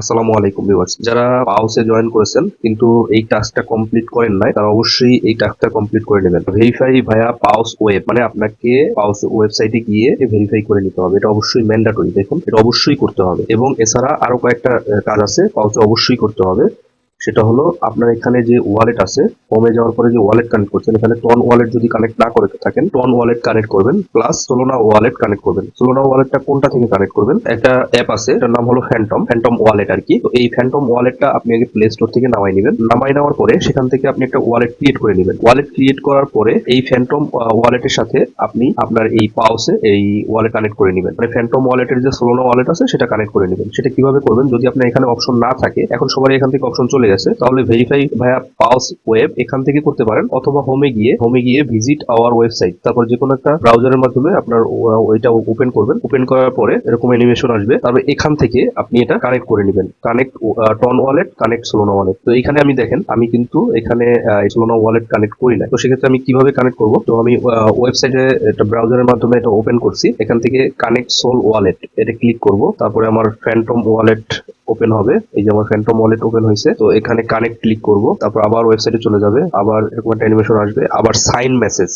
আসসালামু আলাইকুম ভিউয়ার্স, যারা পাউসে জয়েন করেছেন কিন্তু এই টাস্কটা কমপ্লিট করেন নাই, তারা অবশ্যই এই টাস্কটা কমপ্লিট করে নেবেন। ভেরিফাই ভায়া পাউস ওয়েব, মানে আপনাকে পাউস ওয়েবসাইটে গিয়ে ভেরিফাই করে নিতে হবে। এটা অবশ্যই ম্যান্ডেটরি, দেখুন এটা অবশ্যই করতে হবে। এবং এছাড়া আরো কয়েকটা কাজ আছে পাউসে অবশ্যই করতে হবে। সেটা হলো আপনার এখানে যে ওয়ালেট আছে, হোমে যাওয়ার পরে যে ওয়ালেট কানেক্ট করছেন, এখানে টন ওয়ালেট যদি কানেক্ট না করে থাকেন, টন ওয়ালেট কানেক্ট করবেন, প্লাস সোলোনা ওয়ালেট কানেক্ট করবেন। সোলোনা ওয়ালেটটা কোনটা থেকে কানেক্ট করবেন? একটা অ্যাপ আছে, এটার নাম হলো ফ্যান্টম ওয়ালেট আর কি। তো এই ফ্যান্টম ওয়ালেটটা আপনি আগে প্লে স্টোর থেকে নামাই নেবেন। নামাই নেওয়ার পরে সেখান থেকে আপনি একটা ওয়ালেট ক্রিয়েট করে নেবেন। ওয়ালেট ক্রিয়েট করার পরে এই ফ্যান্টম ওয়ালেটের সাথে আপনি আপনার এই পাউসে এই ওয়ালেট কানেক্ট করে নেবেন। মানে ফ্যান্টম ওয়ালেটের যে সোলোনা ওয়ালেট আছে সেটা কানেক্ট করে নেবেন। সেটা কিভাবে করবেন? যদি আপনার এখানে অপশন না থাকে, এখন সবার এখান থেকে অপশন চলে গেছে, তাহলে ভেরিফাই ভায়া পাউস ওয়েব এখান থেকে করতে পারেন, অথবা হোমে গিয়ে ভিজিট আওয়ার ওয়েবসাইট, তারপর যে কোনো একটা ব্রাউজারের মাধ্যমে আপনার ওইটা ওপেন করবেন। ওপেন করার পরে এরকম অ্যানিমেশন আসবে, তারপর এখান থেকে আপনি এটা কানেক্ট করে নেবেন। Connect TON wallet, connect Solana wallet. তো এখানে আমি দেখেন, আমি কিন্তু এখানে সোলোনা ওয়ালেট কানেক্ট করি না। তো সেক্ষেত্রে আমি কিভাবে কানেক্ট করব? তো আমি ওয়েবসাইটে একটা ব্রাউজারের মাধ্যমে এটা ওপেন করছি। এখান থেকে কানেক্ট সোল ওয়ালেট এটা ক্লিক করব। তারপরে আমার ফ্যান্টম ওয়ালেট ওপেন হবে। এই যে আমার ফ্যান্টম ওয়ালেট ওপেন হয়েছে। তো এখানে কানেক্ট ক্লিক করব, তারপর আবার ওয়েবসাইটে চলে যাবে, আবার এরকম একটা অ্যানিমেশন আসবে, আবার সাইন মেসেজ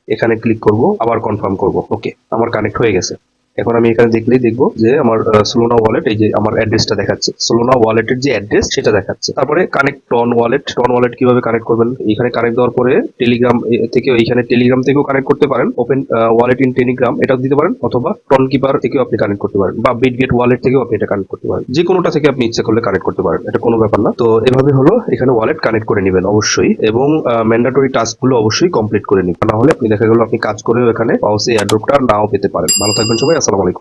এখানে ক্লিক করব, আবার কনফার্ম করব। ওকে, আমার কানেক্ট হয়ে গেছে। এখন আমি এখানে দেখলেই দেখবো যে আমার সোলোনা ওয়ালেট, এই যে আমার অ্যাড্রেসটা দেখাচ্ছে, সোলোনা ওয়ালেটের যে অ্যাড্রেস সেটা দেখাচ্ছে। তারপরে কানেক্ট টন ওয়ালেট কিভাবে কানেক্ট করবেন? এখানে কানেক্ট দেওয়ার পরে টেলিগ্রাম থেকে, এইখানে টেলিগ্রাম থেকেও কানেক্ট করতে পারেন, ওপেন ওয়ালেট ইন টেলিগ্রাম এটাও দিতে পারেন, অথবা টন কিপার থেকেও আপনি কানেক্ট করতে পারেন, বা বিটগেট ওয়ালেট থেকেও আপনি এটা কানেক্ট করতে পারেন। যে কোনোটা থেকে আপনি ইচ্ছা করলে কানেক্ট করতে পারেন, এটা কোনো ব্যাপার না। তো এভাবে হলো এখানে ওয়ালেট কানেক্ট করে নেবেন অবশ্যই, এবং ম্যান্ডেটরি টাস্কগুলো অবশ্যই কমপ্লিট করে নিন। না হলে আপনি দেখা গেল আপনি কাজ করেও এখানে পাউসে এয়ারড্রপটা নাও পেতে পারেন। ভালো থাকবেন সবাই, আসসালামু আলাইকুম।